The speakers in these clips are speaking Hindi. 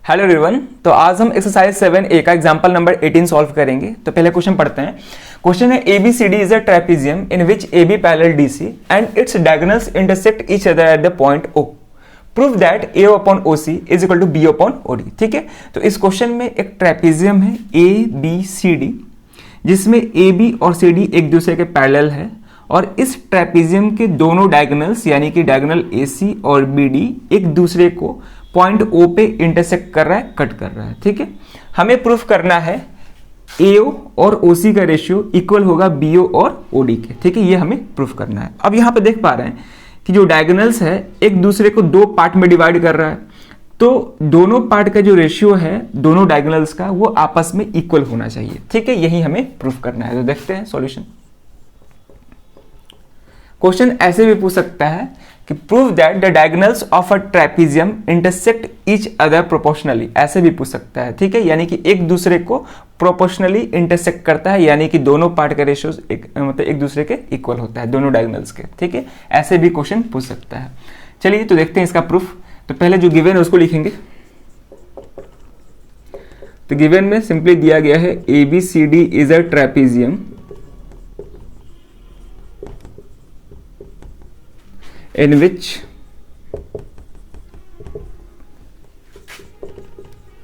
Hello everyone. तो आज हम एक्सरसाइज 7A का एग्जांपल नंबर 18 सॉल्व करेंगे। तो पहले क्वेश्चन पढ़ते हैं। क्वेश्चन है ABCD is a trapezium in which AB parallel DC and its diagonals intersect each other at the point O। Prove that A upon OC is equal to B upon OD। ठीक है, तो इस क्वेश्चन में एक ट्रेपेजियम है ABCD जिसमें AB और CD एक दूसरे के पैरेलल है और इस ट्रेपेजियम के दोनों डायगोनल्स यानी कि डायगोनल AC और BD एक दूसरे को पॉइंट O पे इंटरसेक्ट कर रहा है, कट कर रहा है। ठीक है, हमें प्रूफ करना है AO और OC का रेशियो इक्वल होगा BO और OD के। ठीक है, ये हमें प्रूफ करना है। अब यहां पे देख पा रहे हैं कि जो डायगोनल्स है एक दूसरे को दो पार्ट में डिवाइड कर रहा है, तो दोनों पार्ट का जो रेशियो है दोनों डायगोनल्स का वो आपस में इक्वल होना चाहिए। ठीक है, यही हमें प्रूफ करना है। तो देखते हैं सॉल्यूशन। क्वेश्चन ऐसे भी पूछ सकता है कि prove that the diagonals of a trapezium intersect each other proportionally. ऐसे भी पूछ सकता है। ठीक है, यानी कि एक दूसरे को प्रोपोर्शनली इंटरसेक्ट करता है, यानी कि दोनों पार्ट का रेशियो मतलब एक दूसरे के इक्वल होता है, दोनों डायगोनल्स के। ठीक है, ऐसे भी क्वेश्चन पूछ सकता है। चलिए तो देखते हैं इसका प्रूफ। तो पहले जो गिवन है उसको लिखेंगे। तो गिवन में सिंपली दिया गया है ABCD is a trapezium in which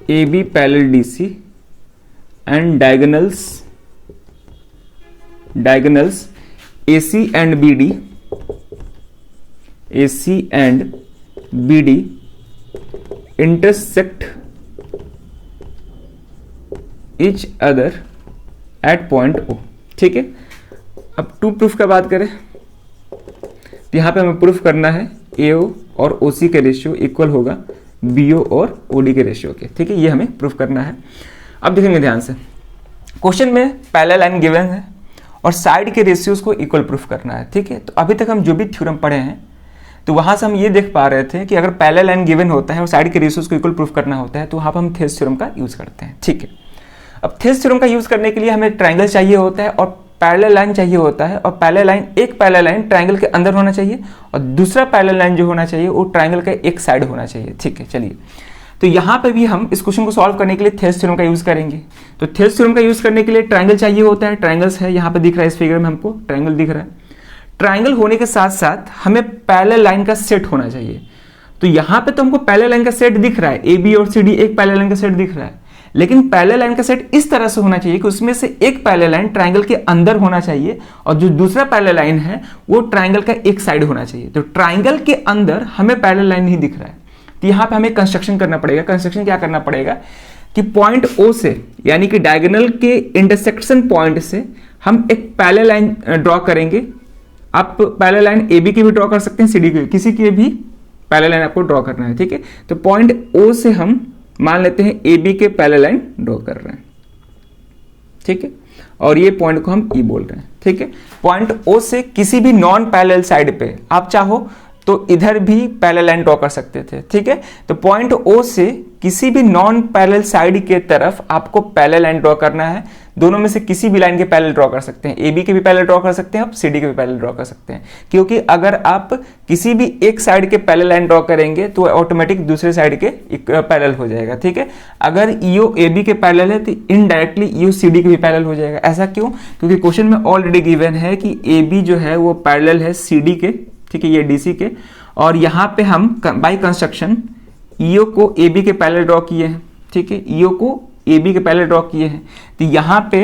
AB parallel DC and diagonals AC and BD intersect each other at point O। ठीक है, अब टू प्रूफ का बात करें तो यहां पे हमें प्रूफ करना है AO और OC के रेशियो इक्वल होगा BO और OD के रेशियो के। ठीक है, ये हमें प्रूफ करना है। अब देखेंगे ध्यान से, क्वेश्चन में पैरेलल लाइन गिवन है और साइड के रेशियोज को इक्वल प्रूफ करना है। ठीक है, तो अभी तक हम जो भी थ्योरम पढ़े हैं तो वहां से हम ये देख पा रहे थे कि अगर पैरेलल लाइन गिवन होता है और साइड के रेशियोज को इक्वल प्रूफ करना होता है तो वहां पर हम थेस थ्योरम का यूज करते हैं। ठीक है, अब थेस थ्योरम का यूज करने के लिए हमें ट्राइंगल चाहिए होता है और पैरेलल लाइन चाहिए होता है, और एक पैरेलल लाइन ट्राइंगल के अंदर होना चाहिए और दूसरा पैरेलल लाइन जो होना चाहिए वो ट्राइंगल का एक साइड होना चाहिए। ठीक है, चलिए तो यहां पे भी हम इस क्वेश्चन को सॉल्व करने के लिए थेस थ्योरम का यूज करेंगे। तो थेस थ्योरम का यूज करने के लिए ट्राइंगल चाहिए होता है। ट्राइंगल्स है, यहां पे दिख रहा है, इस फिगर में हमको ट्राइंगल दिख रहा है। ट्राइंगल होने के साथ साथ हमें पैरेलल लाइन का सेट होना चाहिए। तो यहां पे तो हमको पैरेलल लाइन का सेट दिख रहा है, AB और CD एक पैरेलल लाइन का सेट दिख रहा है, लेकिन पैरेलल लाइन का सेट इस तरह से होना चाहिए कि उसमें से एक पैरेलल लाइन ट्राइंगल के अंदर होना चाहिए और जो दूसरा पैरेलल लाइन है वो ट्राइंगल का एक साइड होना चाहिए। तो ट्राइंगल के अंदर हमें पैरेलल लाइन नहीं दिख रहा है, तो यहां पे हमें कंस्ट्रक्शन करना पड़ेगा। कंस्ट्रक्शन क्या करना पड़ेगा कि पॉइंट O से यानी कि डायगोनल के इंटरसेक्शन पॉइंट से हम एक पैरेलल लाइन ड्रॉ करेंगे। आप पैरेलल लाइन AB की भी ड्रॉ कर सकते हैं, CD की, किसी की भी पैरेलल लाइन आपको ड्रॉ करना है। ठीक है, तो पॉइंट O से हम मान लेते हैं AB के पैरेलल लाइन ड्रॉ कर रहे हैं। ठीक है, और ये पॉइंट को हम E बोल रहे हैं। ठीक है, पॉइंट O से किसी भी नॉन पैरेलल साइड पे आप चाहो तो इधर भी पैरेलल लाइन ड्रॉ कर सकते थे। ठीक है, तो पॉइंट O से किसी भी नॉन पैरेलल साइड के तरफ आपको पैरेलल लाइन ड्रॉ करना है। दोनों में से किसी भी लाइन के पैरेलल ड्रॉ कर सकते हैं, AB के भी पैरेलल ड्रॉ कर सकते हैं, आप CD के भी पैरेलल ड्रॉ कर सकते हैं, क्योंकि अगर आप किसी भी एक साइड के पैरेलल लाइन ड्रॉ करेंगे तो ऑटोमेटिक दूसरे साइड के पैरेलल हो जाएगा। ठीक है, अगर EO AB के पैरेलल है तो इनडायरेक्टली EO CD के भी पैरेलल हो जाएगा। ऐसा क्यों? क्योंकि क्वेश्चन में ऑलरेडी गिवन है कि AB जो है वो पैरेलल है CD के। ठीक है, ये DC के, और यहाँ पे हम बाय कंस्ट्रक्शन EO को AB के पैरेलल ड्रॉ किए हैं। ठीक है, EO को AB के पैरेलल ड्रॉ किए हैं, तो यहाँ पे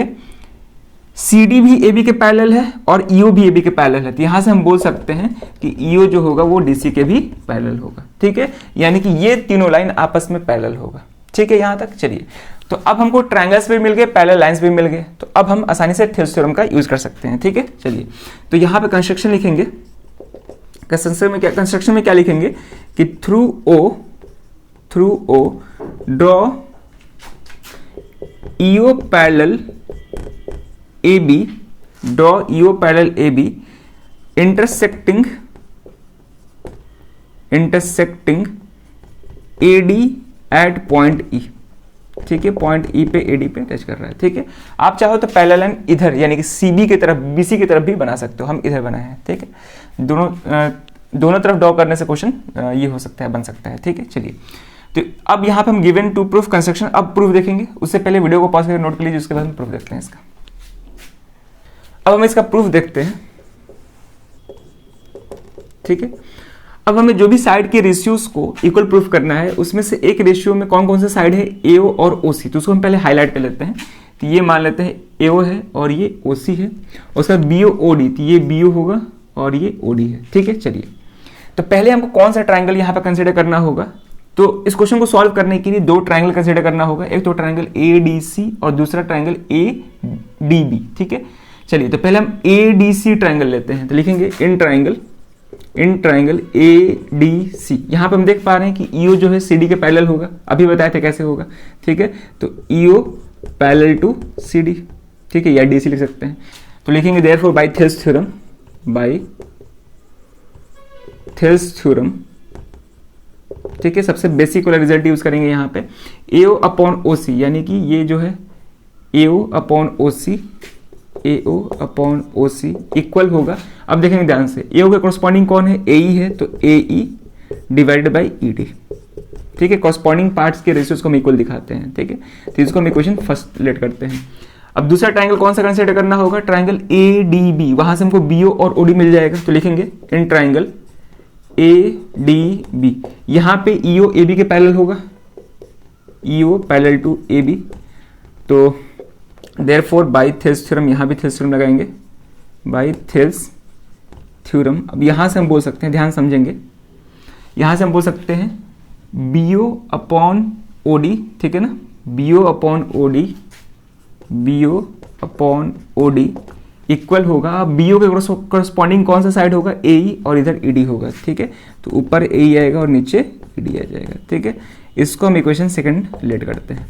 CD भी AB के पैरेलल है और EO भी AB के पैरेलल है, तो यहाँ से हम बोल सकते हैं कि EO जो होगा वो DC के भी पैरेलल होगा। ठीक है, यानी कि ये तीनों लाइन आपस में पैरेलल होगा। ठीक है, यहाँ तक चलिए। तो अब हमको ट्रायंगल्स भी मिल गए, पैरेलल लाइंस भी मिल गए, तो अब हम आसानी से थेस थ्योरम का यूज कर सकते हैं। ठीक है, चलिए तो यहाँ पे कंस्ट्रक्शन लिखेंगे। कंस्ट्रक्शन में क्या लिखेंगे कि through O draw EO parallel AB intersecting AD at point E। ठीक है, पॉइंट E पे AD पे टच कर रहा है। ठीक है, आप चाहो तो पैरेलल लाइन इधर यानी कि CB की तरफ BC की तरफ भी बना सकते हो, हम इधर बनाए हैं। ठीक है, दोनों तरफ ड्रॉ करने से क्वेश्चन ये हो सकता है, बन सकता है। ठीक है, चलिए तो अब यहाँ पे हम गिवन टू प्रूफ कंस्ट्रक्शन अब प्रूफ देखेंगे, उससे पहले वीडियो को पॉज करके नोट कर लीजिए, उसके बाद हम प्रूफ देखते हैं इसका। अब हम इसका प्रूफ देखते हैं, ठीक है। अब हमें जो भी साइड के रेशियोज को इक्वल प्रूफ करना है, उसमें से एक रेशियो में कौन कौन से साइड है, एओ और ओसी, तो उसको हम पहले हाईलाइट कर लेते हैं। तो ये मान लेते हैं एओ है और ये ओसी है, उसका बीओ ओडी, तो ये बीओ होगा और ये ओडी है, ठीक है। चलिए, तो पहले हमको कौन सा ट्राइंगल यहाँ पे कंसिडर करना होगा, तो इस क्वेश्चन को सॉल्व करने के लिए दो ट्राइंगल कंसिडर करना होगा, एक तो ट्राइंगल एडीसी और दूसरा ट्राइंगल एडीबी, ठीक है। चलिए, तो पहले हम एडीसी ट्राइंगल लेते हैं, तो लिखेंगे इन ट्राइंगल एडीसी। यहाँ पे हम देख पा रहे हैं कि ईओ जो है सीडी के पैरेलल होगा, अभी बताए थे कैसे होगा, ठीक है। तो ईओ पैरेलल टू सीडी, ठीक है, या डीसी लिख सकते हैं। तो लिखेंगे देयरफॉर बाय थेल्स थ्योरम, ठीक है, सबसे बेसिक वाला रिजल्ट यूज करेंगे यहाँ पे। एओ अपॉन ओसी, यानी कि ये जो है एओ अपॉन ओसी इक्वल होगा, अब देखेंगे ध्यान से, एओ के कॉरस्पॉन्डिंग कौन है, एई है, तो एई डिवाइडेड बाई ईडी, ठीक है। कॉरस्पॉन्डिंग पार्ट्स के रेशियोज को हम इक्वल दिखाते हैं, ठीक है। तो इसको हम इक्वेशन फर्स्ट लेट करते हैं। अब दूसरा ट्राइंगल कौन सा कंसीडर करना होगा, ट्राइंगल एडीबी, वहां से हमको बीओ और ओडी मिल जाएगा, तो लिखेंगे इन ट्राइंगल एडीबी, यहां पे ईओ एबी के पैरेलल होगा, ईओ पैरेलल टू एबी, तो देयरफॉर बाय थेल्स थ्योरम, यहां भी थेल्स थ्योरम लगाएंगे, बाय थेल्स थ्योरम। अब यहां से हम बोल सकते हैं, ध्यान समझेंगे, यहां से हम बोल सकते हैं बीओ अपॉन ओडी, ठीक है ना, बीओ अपॉन ओडी इक्वल होगा, बीओ के कॉरस्पॉन्डिंग कौन सा साइड होगा, एई, और इधर ईडी होगा, ठीक है। तो ऊपर एई आएगा और नीचे ईडी आ जाएगा, ठीक है। इसको हम इक्वेशन सेकंड लेट करते हैं।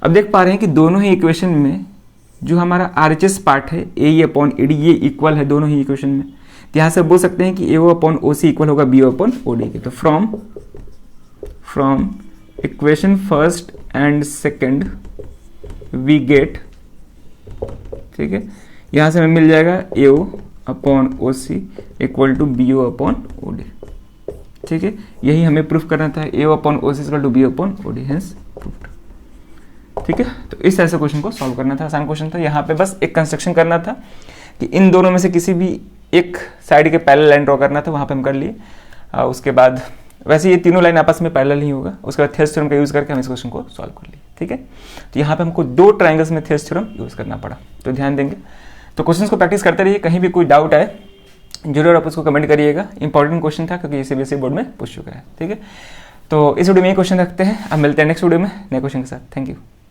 अब देख पा रहे हैं कि दोनों ही इक्वेशन में जो हमारा आरएचएस पार्ट है एई अपॉन ईडी, ये इक्वल है दोनों ही इक्वेशन में। तो यहाँ से बोल सकते हैं कि एओ अपॉन ओसी इक्वल होगा बीओ अपॉन ओडी के। तो from equation first and second we get, ठीक है, यहाँ से हमें मिल जाएगा AO upon OC equal to BO upon OD, ठीक है। यही हमें प्रूफ करना था, AO upon OC equal to BO upon OD, hence proved, ठीक है। तो इस तरह से क्वेश्चन को सॉल्व करना था, आसान क्वेश्चन था। यहाँ पे बस एक कंस्ट्रक्शन करना था कि इन दोनों में से किसी भी एक साइड के पैरेलल लाइन ड्रॉ करना था, वहाँ पे हम कर लिए। उसके बाद वैसे ये तीनों लाइन आपस में पैरेलल ही होगा, उसके बाद थेल्स थ्योरम का यूज करके हम इस क्वेश्चन को सॉल्व कर लिए, ठीक है। तो यहाँ पे हमको दो ट्राइंगल्स में थेल्स थ्योरम यूज करना पड़ा, तो ध्यान देंगे। तो क्वेश्चन को प्रैक्टिस करते रहिए, कहीं भी कोई डाउट आए जरूर आप उसको कमेंट करिएगा। इंपॉर्टेंट क्वेश्चन था क्योंकि सीबीएसई बोर्ड में पूछ चुका है, ठीक है। तो इस वीडियो में ये क्वेश्चन रखते हैं, अब मिलते हैं नेक्स्ट वीडियो में नए क्वेश्चन के साथ। Thank you.